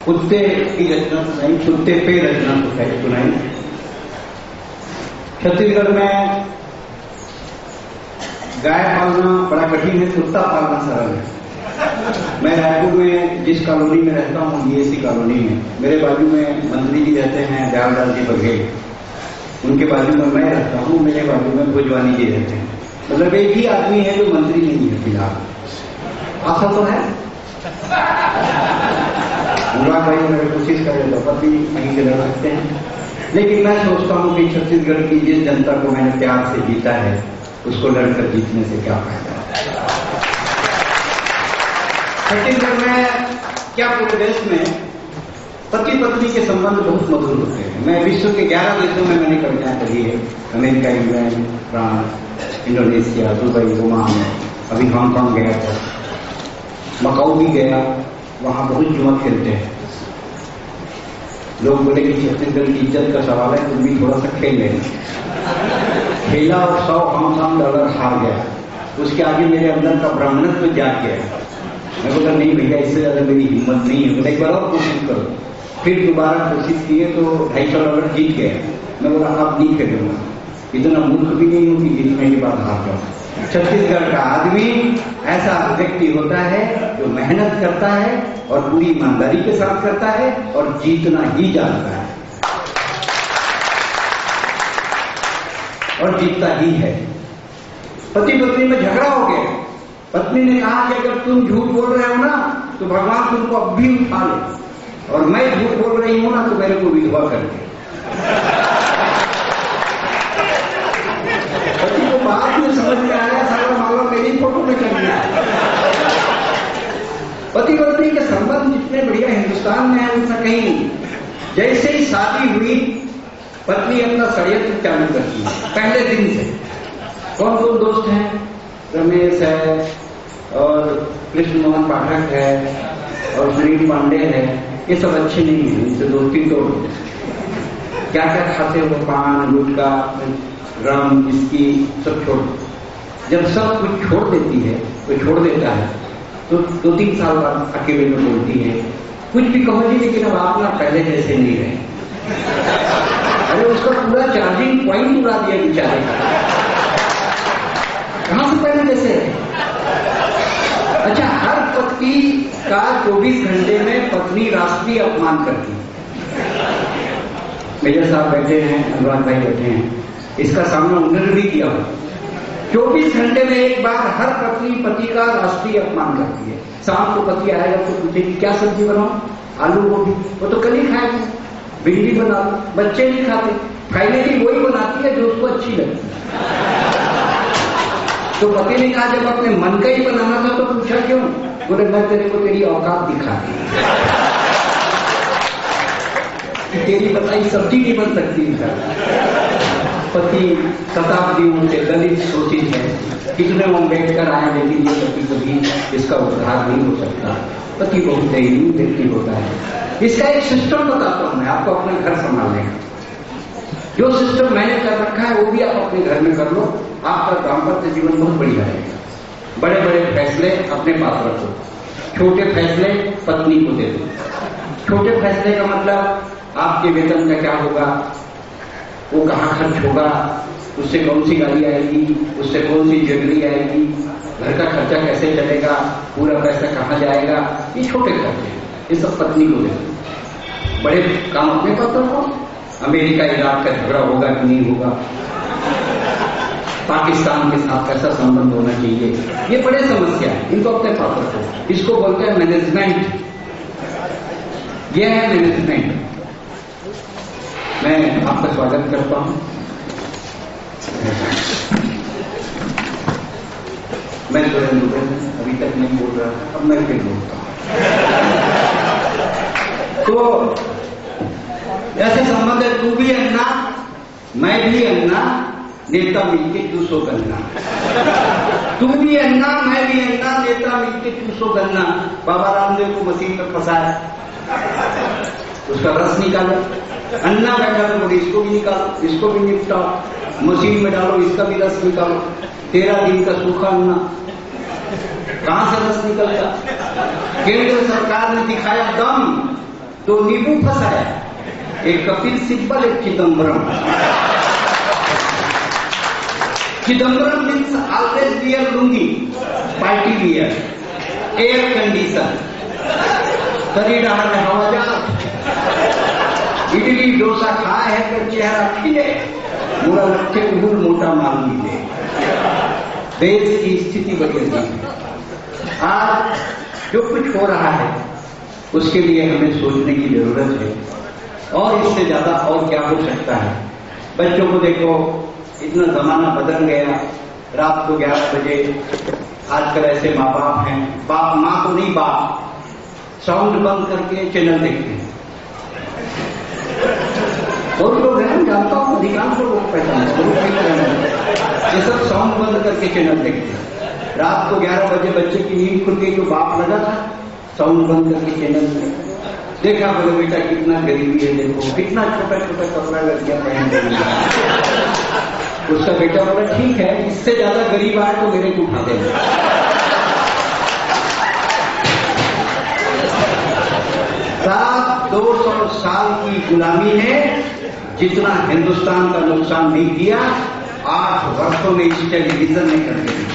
कुत्ते की रचना सुनाई, कुत्ते पे रचना सुनाई। छत्तीसगढ़ में गाय पालना बड़ा कठिन है, कुत्ता पालना सरल है। मैं रायपुर में जिस कॉलोनी में रहता हूँ, बीएससी कॉलोनी में, मेरे बाजू में मंत्री जी रहते हैं, दयालदास जी बघेल। उनके बाजू में मैं रहता हूँ, मेरे बाजू में भुजवानी जी रहते हैं। मतलब एक ही आदमी है जो मंत्री नहीं है फिलहाल। आशा तो है अनुराग भाई अगर कोशिश करें तो पति कहीं से लड़ सकते हैं। लेकिन मैं सोचता हूँ कि छत्तीसगढ़ की जिस जनता को मैंने प्यार से जीता है, उसको लड़कर जीतने से क्या फायदा। छत्तीसगढ़ में क्या पूरे देश में पति पत्नी के संबंध बहुत मधुर होते हैं। मैं विश्व के 11 देशों में मैंने कविताएं पढ़ी है, America, England, France, Indonesia, Dubai, Oman, अभी हांगकांग गया था, मकाऊ भी गया, वहां बहुत जुआ खेलते हैं। लोग बोले कि छत्तीसगढ़ की इज्जत का सवाल है, तुम भी थोड़ा सा खेल लेना। खेला और $100 हार गया। उसके आगे मेरे अंदर का ब्राह्मणत्व तो जाग गया। मैं बोला नहीं भैया, इससे ज्यादा मेरी हिम्मत नहीं है। बोला एक बार और कोशिश करो। फिर दोबारा कोशिश किए तो $250 जीत गए। मैं बोला अब नहीं खेलूंगा, इतना मूर्ख भी नहीं हूं कि जीतने के बाद हार जाऊं। छत्तीसगढ़ का आदमी ऐसा व्यक्ति होता है जो मेहनत करता है और पूरी ईमानदारी के साथ करता है और जीतना ही जानता है और जीतता ही है। पति पत्नी में झगड़ा हो गया। पत्नी ने कहा कि अगर तुम झूठ बोल रहे हो ना तो भगवान तुमको अब भी उठा ले, और मैं झूठ बोल रही हूं ना तो मेरे को विधवा कर दे। पति को बाद में समझ में आया, सारा मामला मेरी फोटो में चल गया। पति पत्नी के संबंध जितने बढ़िया हिंदुस्तान में है उतना कहीं नहीं। जैसे ही शादी हुई, पत्नी अपना षड्यंत्र चालू करती है पहले दिन से। कौन कौन दोस्त हैं? रमेश है और कृष्ण मोहन पाठक है और सुनील पांडे है। ये सब अच्छे नहीं है, इनसे दोस्ती तोड़। क्या क्या खाते हो? पान, गुटखा, रम, विस्की सब छोड़। जब सब कुछ छोड़ देती है, तो छोड़ देता है तो 2-3 साल बाद अकेले में बोलती है, कुछ भी कहो जी लेकिन अब आप ना पहले जैसे नहीं रहे। अरे उसका पूरा चार्जिंग पॉइंट उड़ा दिया बेचारे का। कहां से पहले जैसे है? अच्छा, हर पति का 24 घंटे में पत्नी राष्ट्रीय अपमान करती है। मेजर साहब बैठे हैं, अनुराग भाई बैठे हैं, इसका सामना उन्होंने भी किया हो। 24 घंटे में एक बार हर पत्नी पति का राष्ट्रीय अपमान करती है। शाम को पति आएगा तो पूछेगी क्या सब्जी बनाओ? आलू गोभी। वो तो कल ही खाएगी। भिंडी बना लो, बच्चे नहीं खाते। फाइनली वही बनाती है जो उसको अच्छी लगती है। तो पति ने कहा जब अपने मन का ही बनाना था तो पूछा क्यों? बोले मैं तेरे को तेरी औकात दिखा दी, तेरी बताई सब्जी नहीं बन सकती। पति शताब्दियों से दलित शोषित है, कितने अम्बेडकर आए लेकिन ये पति कभी इसका उद्धार नहीं हो सकता। पति बहुत दयनीय व्यक्ति होता है। इसका एक सिस्टम बताता हूं मैं आपको अपने घर संभालने का। जो सिस्टम मैंने कर रखा है वो भी आप अपने घर में कर लो, आपका दाम्पत्य जीवन बहुत बढ़िया रहेगा। बड़े बड़े फैसले अपने पास रखो, छोटे फैसले पत्नी को दे दो। छोटे फैसले का मतलब आपके वेतन का क्या होगा, वो कहाँ खर्च होगा, उससे कौन सी गाड़ी आएगी, उससे कौन सी ज्वेलरी आएगी, घर का खर्चा कैसे चलेगा, पूरा पैसा कहाँ जाएगा, ये छोटे खर्चे, ये सब पत्नी को दे दो। बड़े काम अपने पास रखो। अमेरिका इराक का झगड़ा होगा कि नहीं होगा, पाकिस्तान के साथ कैसा संबंध होना चाहिए, ये बड़े समस्या है, इनको अपने पास रखो। इसको बोलते हैं मैनेजमेंट। यह है मैनेजमेंट। मैं आपका स्वागत करता हूं। मैं सुरेंद्र अभी तक नहीं बोल रहा था, अब मैं फिर बोलता हूं। तो ऐसे संबंध है, तू भी अन्ना मैं भी अन्ना, नेता मिलके 200 गन्ना। तू भी अन्ना मैं भी अन्ना, नेता मिलके 200 गन्ना। बाबा रामदेव को मशीन में फंसाया, उसका रस निकालो। अन्ना बैठा तो बोले इसको भी निकालो, इसको भी निपटाओ, मशीन में डालो, इसका भी रस निकालो। 13 दिन का सूखा अन्ना, कहां से रस निकलता? केंद्र सरकार ने दिखाया दम, दो नींबू फंसाया, एक कपिल सिब्बल, एक Chidambaram. Chidambaram means always wear lungi, party wear, air condition, शरीर में हवा जा, इडली डोसा खाए है तो चेहरा खिले, बुरा लक्ष्य गुड़ मोटा माल मिले। देश की स्थिति बदल गई है। आज जो कुछ हो रहा है उसके लिए हमें सोचने की जरूरत है, और इससे ज्यादा और क्या हो सकता है। बच्चों को देखो, इतना जमाना बदल गया, रात को 11 बजे आजकल ऐसे माँ बाप हैं, बाप माँ तो नहीं, बाप साउंड बंद करके चैनल देखते हैं। और लोग हैं, जानता हूं अधिकांश लोग पहचानते हैं, ये सब साउंड बंद करके चैनल देखते हैं। रात को 11 बजे बच्चे की नींद खुल गई तो बाप लगा था साउंड बंद करके चैनल में देखा, बोले बेटा कितना गरीबी है, देखो कितना छोटा छोटा कपड़ा लड़कियां पहन रही है। उसका बेटा बोला ठीक है, इससे ज्यादा गरीब आए तो मेरे को उठा देना। 200 साल की गुलामी ने जितना हिंदुस्तान का नुकसान नहीं किया, 8 वर्षों में इस टेलीविजन ने कर दिया।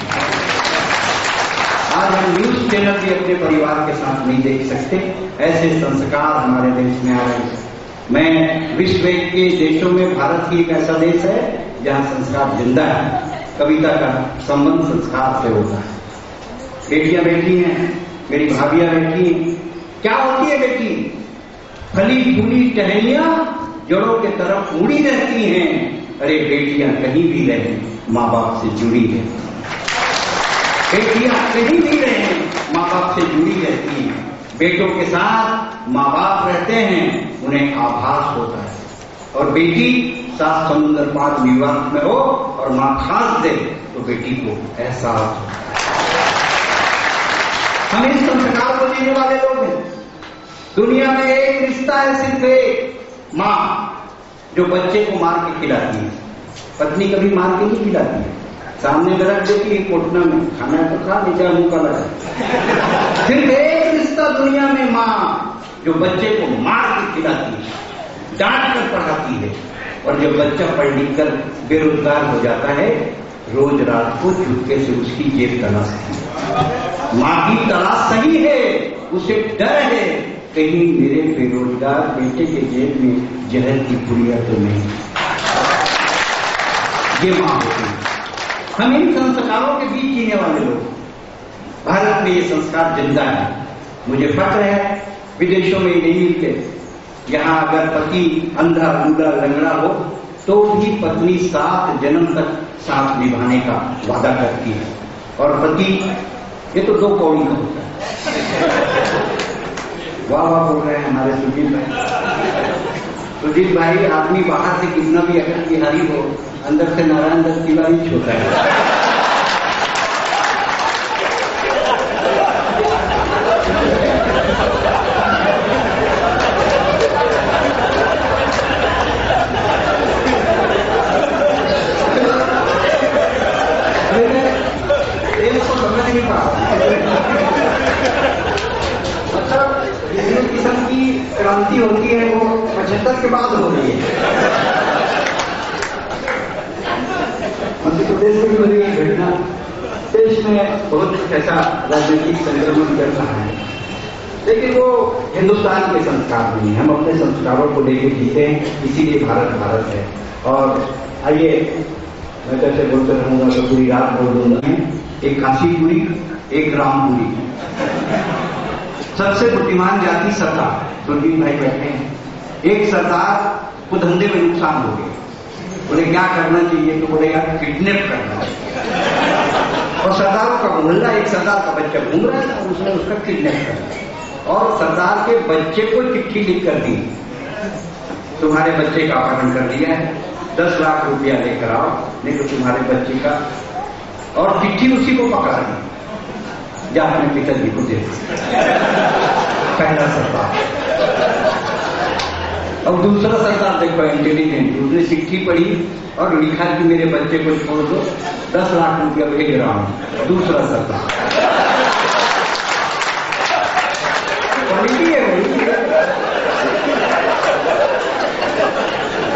आज हम न्यूज चैनल भी अपने परिवार के साथ नहीं देख सकते, ऐसे संस्कार हमारे देश में आ रहे हैं। मैं विश्व के देशों में भारत ही एक ऐसा देश है जहां संस्कार जिंदा है। कविता का संबंध संस्कार से होता है। बेटियां बैठी हैं, मेरी भाभियां बैठी हैं। क्या होती है बेटी? फली फूली टहनियां जड़ों के तरफ उड़ी रहती हैं। अरे बेटियां कहीं भी रहे माँ बाप से जुड़ी है। बेटियां कहीं भी रहे माँ बाप से जुड़ी रहती हैं। बेटों के साथ माँ बाप रहते हैं, उन्हें आभास होता है। और बेटी 7 समुद्र पार विवाह में हो और माँ खास दे तो बेटी को एहसास होता है। हम इस संस्कार को जीने वाले लोग हैं। दुनिया में एक रिश्ता है, सिर्फ एक, माँ, जो बच्चे को मार के खिलाती है। पत्नी कभी मार के नहीं खिलाती है, सामने में रख देती है कोटना में, खाना तो खा, नीचे मुंह का लगा। सिर्फ एक रिश्ता दुनिया में, माँ, जो बच्चे को मार के खिलाती है, डांट कर पढ़ाती है। और जब बच्चा पढ़ लिख कर बेरोजगार हो जाता है, रोज रात को चुपके से उसकी जेब तलाशती है। माँ की तलाश सही है, उसे डर है कहीं मेरे बेरोजगार बेटे के जेब में जहर की पुड़िया तो नहीं। ये माँ होती है। हम इन संस्कारों के बीच जीने वाले लोग। भारत में ये संस्कार जिंदा है। मुझे फक्र है, विदेशों में नहीं मिलते। यहाँ अगर पति अंधा लूला लंगड़ा हो तो भी पत्नी 7 जन्म तक साथ निभाने का वादा करती है। और पति, ये तो 2 कौड़ी का होता है। वाह वाह बोल रहे हैं हमारे सुजीत भाई। सुजीत भाई, आदमी बाहर से कितना भी अगर बिहारी हो, अंदर से नारायण दत्त तिवारी छोटा है। इसको समझ नहीं पा किस्म की क्रांति होती है, वो 75 के बाद हो रही है। मध्य प्रदेश में हो रही है घटना। देश में बहुत कुछ ऐसा राजनीतिक संक्रमण कर रहा है, लेकिन वो हिंदुस्तान के संस्कार नहीं है। हम अपने संस्कारों को लेकर जीते हैं, इसीलिए भारत भारत है। और आइए, मैं कैसे बोलते रहूंगा तो पूरी रात बोल दूंगा। एक काशीपुरी, एक रामपुरी। सबसे बुद्धिमान जाति सरदार, सुरजीत भाई बैठे हैं। एक सरदार को धंधे में नुकसान हो गया, बोले क्या करना चाहिए? तो बोले यार किडनैप करना चाहिए। और सरदारों का मोहल्ला, एक सरदार का बच्चा घूम रहा था, उसने उसका किडनैप कर दिया और सरदार के बच्चे को चिट्ठी लिख कर दी, तुम्हारे बच्चे का अपहरण कर दिया है, 10 लाख रुपया लेकर आओ, नहीं तो तुम्हारे बच्चे का। और चिट्ठी उसी को पकड़ा दी, जा अपने पिताजी को दे। पहला सरदार। अब दूसरा सरदार देखो इंटेलिजेंट, उसने चिट्ठी पढ़ी और लिखा कि मेरे बच्चे को छोड़ दो, 10 लाख रुपया भेज रहा हूं। दूसरा सरदार क्वालिटी है भाई।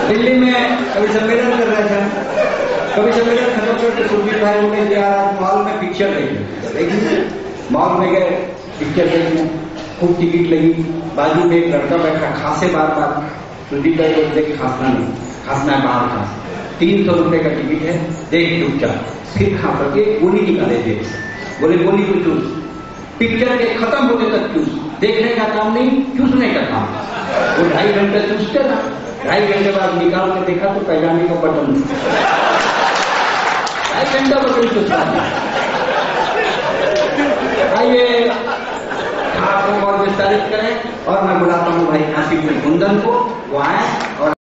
दिल्ली में कभी सम्मेलन कर रहे थे, कभी सम्मेलन खत्म करके सुरजीत भाई बोले यार मॉल में पिक्चर देखी। मॉल में गए पिक्चर देखने, खूब टिकट लगी, बाजू में एक लड़का बैठा, खांसे बार बार। सुरजीत भाई बोलते कि खांसना नहीं, खांसना है बाहर खांस, 300 रुपए का टिकट है, देख रुक जा। फिर खा करके गोली निकाले थे, बोले गोली को चूस, पिक्चर के खत्म होने तक चूस, देखने का काम नहीं, चूसने का काम। वो 2.5 घंटे चूसते ना, 2.5 घंटे बाद निकाल के देखा तो पैजाने का बटन 2.5 घंटा बटन चूसता। आइए आपको और विस्तारित करें और मैं बुलाता हूं भाई आसिफ कुंदन को, वो आए और